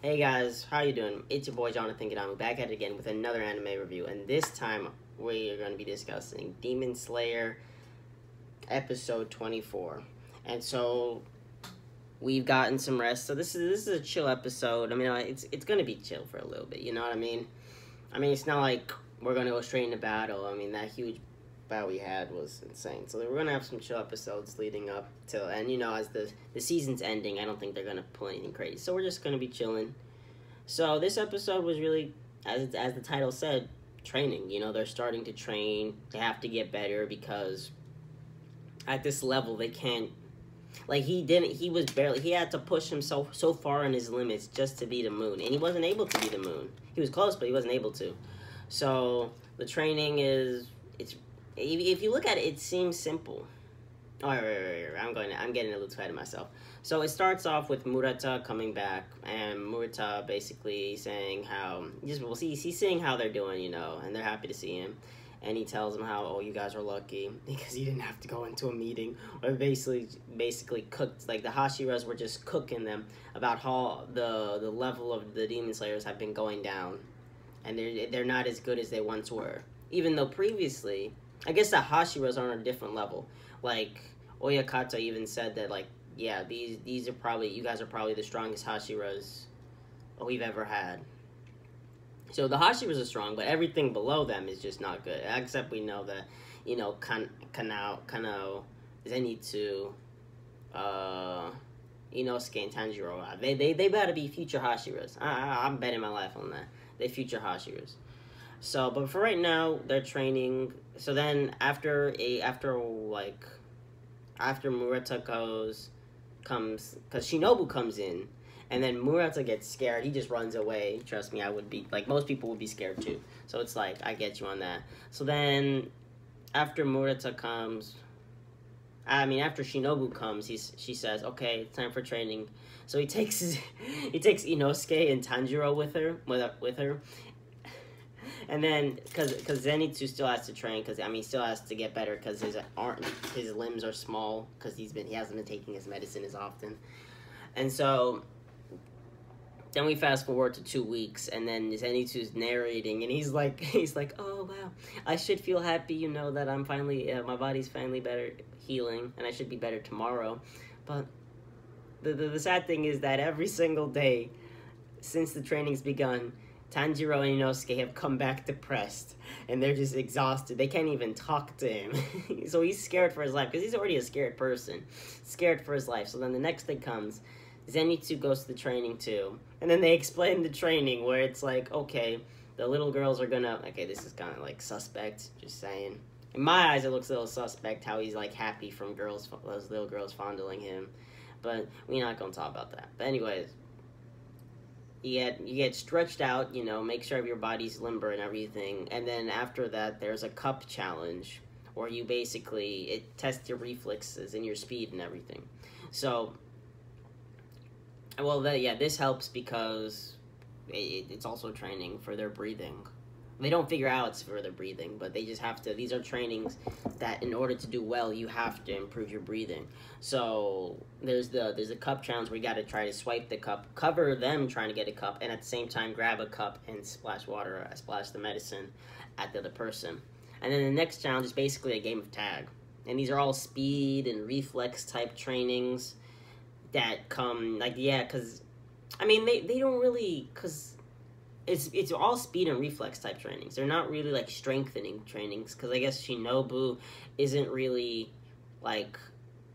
Hey guys, how you doing? It's your boy Jonathan Gadami back at it again with another anime review, and this time we are going to be discussing Demon Slayer episode 24. And so we've gotten some rest. So this is a chill episode. I mean, it's going to be chill for a little bit, you know what I mean? I mean, it's not like we're going to go straight into battle. I mean, that huge battle we had was insane. So we're going to have some chill episodes leading up to, and you know, as the season's ending, I don't think they're going to pull anything crazy. So we're just going to be chilling. So this episode was really, as the title said, training. You know, they're starting to train. They have to get better because at this level they can't. Like he had to push himself so far in his limits just to be the moon, and he wasn't able to be the moon. He was close, but he wasn't able to. So the training if you look at it, it seems simple. Oh, right. I'm getting a little ahead of myself. So it starts off with Murata coming back, and Murata basically saying how he's seeing how they're doing, you know, and they're happy to see him, and he tells them how, oh, you guys are lucky because you didn't have to go into a meeting, or basically cooked, like the Hashiras were just cooking them about how the level of the Demon Slayers have been going down, and they're not as good as they once were, even though previously, I guess the Hashiras are on a different level, like. Oyakata even said that, like, yeah, these are probably, you guys are probably the strongest Hashiras we've ever had. So the Hashiras are strong, but everything below them is just not good. Except we know that, you know, Kanao, Zenitsu, Inosuke, and Tanjiro. They better be future Hashiras. I'm betting my life on that. They future Hashiras. So, but for right now, they're training. So then after Murata comes, because Shinobu comes in, and then Murata gets scared. He just runs away. Trust me, I would be, like, most people would be scared too. So it's like, I get you on that. So then, after Shinobu comes, she says, okay, it's time for training. So he takes Inosuke and Tanjiro with her. And then, because Zenitsu still has to train, because, I mean, he still has to get better, because his limbs are small, because he hasn't been taking his medicine as often. And so, then we fast forward to 2 weeks, and then Zenitsu's narrating, and he's like, oh, wow, I should feel happy, you know, that I'm finally, my body's finally better healing, and I should be better tomorrow. But the sad thing is that every single day, since the training's begun, Tanjiro and Inosuke have come back depressed, and they're just exhausted. They can't even talk to him. So he's scared for his life, because he's already a scared person. Scared for his life. So then the next thing comes, Zenitsu goes to the training too. And then they explain the training, where it's like, okay, the little girls are gonna... Okay, this is kind of like suspect, just saying. In my eyes, it looks a little suspect how he's like happy from those little girls fondling him. But we're not gonna talk about that. But anyways... You get stretched out, you know, make sure your body's limber and everything. And then after that, there's a cup challenge where you basically, it tests your reflexes and your speed and everything. So, well, this helps because it's also training for their breathing. They don't figure out it's for their breathing, but they just have to. These are trainings that, in order to do well, you have to improve your breathing. So there's a cup challenge where you got to try to swipe the cup, cover them trying to get a cup, and at the same time grab a cup and splash the medicine at the other person. And then the next challenge is basically a game of tag, and these are all speed and reflex type trainings that come because I mean they don't really because. It's all speed and reflex type trainings. They're not really, like, strengthening trainings, because I guess Shinobu isn't really, like,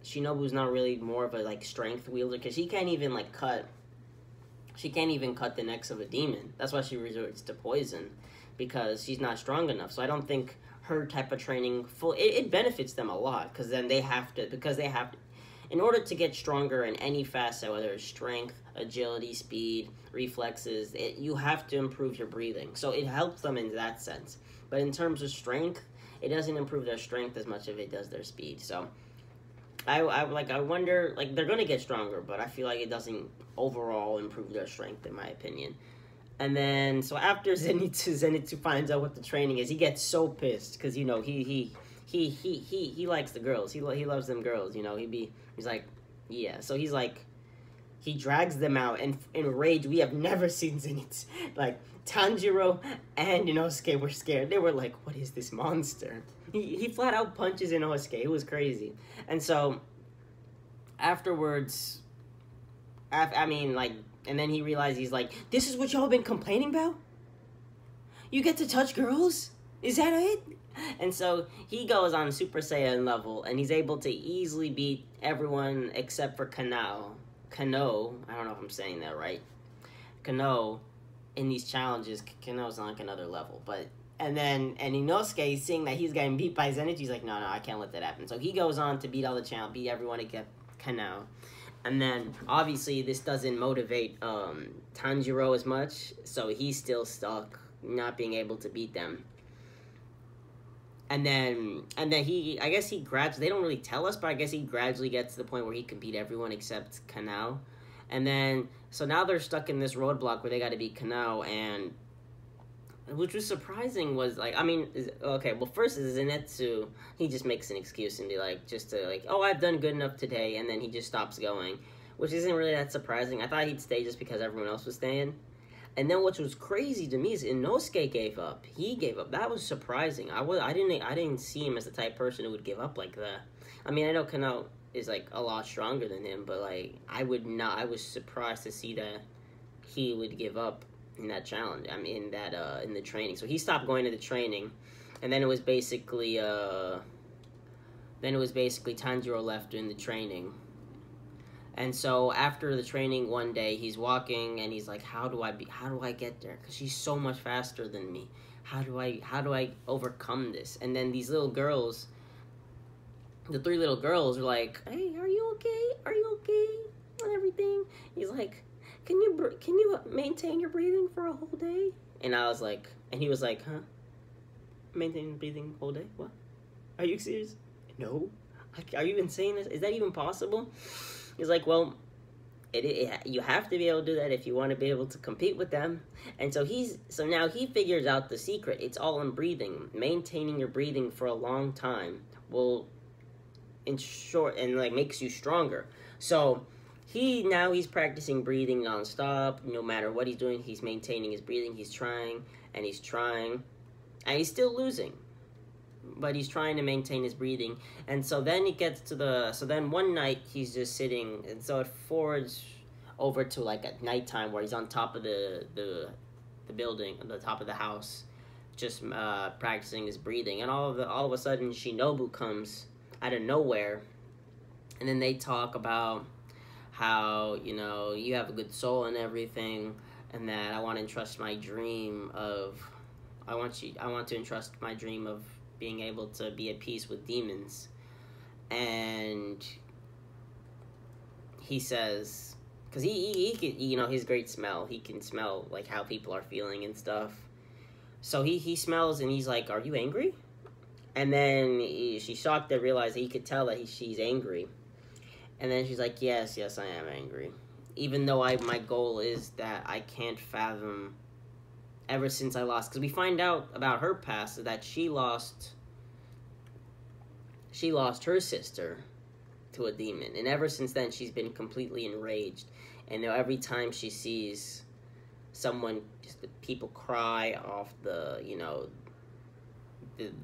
Shinobu's not really more of a, like, strength wielder, because she can't even cut the necks of a demon. That's why she resorts to poison, because she's not strong enough. So I don't think her type of training, it benefits them a lot, because then they have to, in order to get stronger in any facet, whether it's strength, agility, speed, reflexes, you have to improve your breathing. So it helps them in that sense. But in terms of strength, it doesn't improve their strength as much as it does their speed. So I wonder, like, they're going to get stronger, but I feel like it doesn't overall improve their strength, in my opinion. And then, so after Zenitsu finds out what the training is, he gets so pissed, because, you know, he likes the girls. He loves them girls, you know. He's like, yeah. So he's like, He drags them out, and in rage, we have never seen Zenitsu. Like, Tanjiro and Inosuke were scared. They were like, what is this monster? He flat out punches Inosuke. It was crazy. And so, afterwards, and then he realized, he's like, this is what y'all been complaining about? You get to touch girls? Is that it? And so he goes on Super Saiyan level, and he's able to easily beat everyone except for Kano, I don't know if I'm saying that right. Kano, in these challenges, Kano's on like another level. And Inosuke, seeing that he's getting beat by Zenitsu, he's like, no, I can't let that happen. So he goes on to beat everyone except Kano. And then, obviously, this doesn't motivate Tanjiro as much, so he's still stuck, not being able to beat them. And then I guess he gradually, they don't really tell us, but I guess he gradually gets to the point where he can beat everyone except Kanao. And then, so now they're stuck in this roadblock where they got to beat Kanao, and which was surprising was, like, first is Zenitsu, he just makes an excuse and be like, oh, I've done good enough today, and then he just stops going, which isn't really that surprising. I thought he'd stay just because everyone else was staying. And then what was crazy to me is Inosuke gave up. He gave up. That was surprising. I didn't see him as the type of person who would give up like that. I mean, I know Kano is like a lot stronger than him, but like I was surprised to see that he would give up in that challenge. I mean, in the training. So he stopped going to the training, and then it was basically Tanjiro left doing the training. And so after the training one day, he's walking and he's like, how do I get there? Because she's so much faster than me. How do I overcome this? And then these little girls, the 3 little girls, are like, hey, are you okay? Are you okay? And everything. He's like, can you maintain your breathing for a whole day? And I was like, and he was like, huh? Maintain breathing whole day? What? Are you serious? No. Are you even saying this? Is that even possible? He's like, well, you have to be able to do that if you want to be able to compete with them. And so now he figures out the secret. It's all in breathing. Maintaining your breathing for a long time will makes you stronger. So he's practicing breathing nonstop. No matter what he's doing, he's maintaining his breathing. He's trying, and he's still losing. But he's trying to maintain his breathing. And so then then one night he's just sitting, and so it forwards over to like at nighttime where he's on top of the building, on the top of the house, just practicing his breathing. And all of a sudden Shinobu comes out of nowhere, and then they talk about how, you have a good soul and everything, and that I want to entrust my dream of being able to be at peace with demons. And he says, because he can, his great smell, he can smell like how people are feeling and stuff. So he smells, and he's like, are you angry? And then she's shocked to realize that he could tell that she's angry. And then she's like, yes, I am angry. Even though my goal is that I can't fathom ever since I lost, because we find out about her past that she lost her sister to a demon, and ever since then she's been completely enraged. And every time she sees someone, just the people cry off the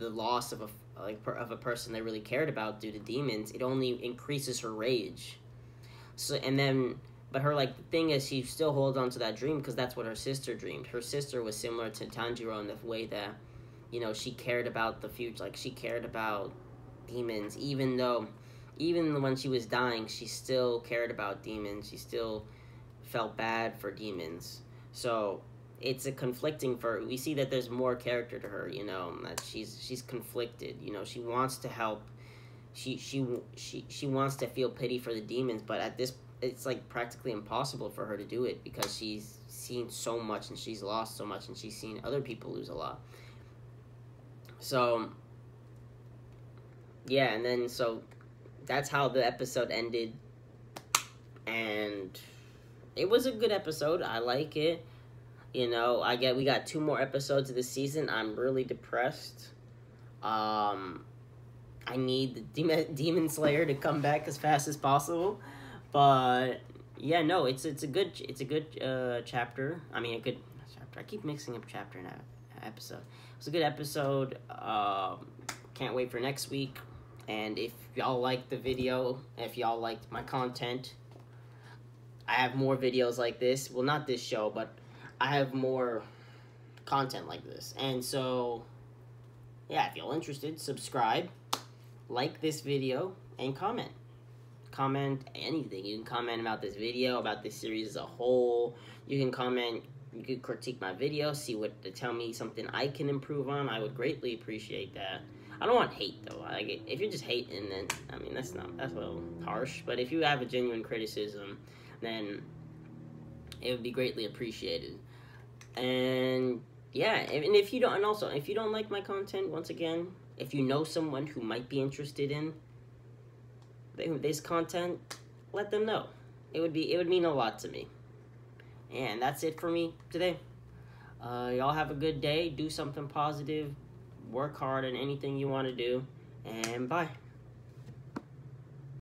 loss of a person they really cared about due to demons, it only increases her rage. So but her the thing is, she still holds on to that dream because that's what her sister dreamed. Her sister was similar to Tanjiro in the way that, she cared about the future. She cared about demons, even when she was dying, she still cared about demons. She still felt bad for demons. So it's a conflicting we see that there's more character to her, that she's conflicted. She wants to help. She wants to feel pity for the demons, but at this, it's practically impossible for her to do it because she's seen so much and she's lost so much and she's seen other people lose a lot. So yeah, and then so that's how the episode ended, and it was a good episode. I like it. We got 2 more episodes of the season. I'm really depressed. I need the Demon Slayer to come back as fast as possible. But yeah, no, it's a good chapter. I mean, a good chapter. I keep mixing up chapter and episode. It's a good episode. Can't wait for next week. And if y'all liked the video, if y'all liked my content, I have more videos like this. Well, not this show, but I have more content like this. And so, yeah, if y'all interested, subscribe, like this video, and comment. Comment anything. You can comment about this video, about this series as a whole. You can comment, you can critique my video, tell me something I can improve on. I would greatly appreciate that. I don't want hate though. If you're just hating, then I mean that's a little harsh. But if you have a genuine criticism, then it would be greatly appreciated. And yeah, and if you don't like my content, once again, if you know someone who might be interested in this content, let them know. It would mean a lot to me. And that's it for me today. Y'all have a good day. Do something positive. Work hard on anything you want to do. And bye.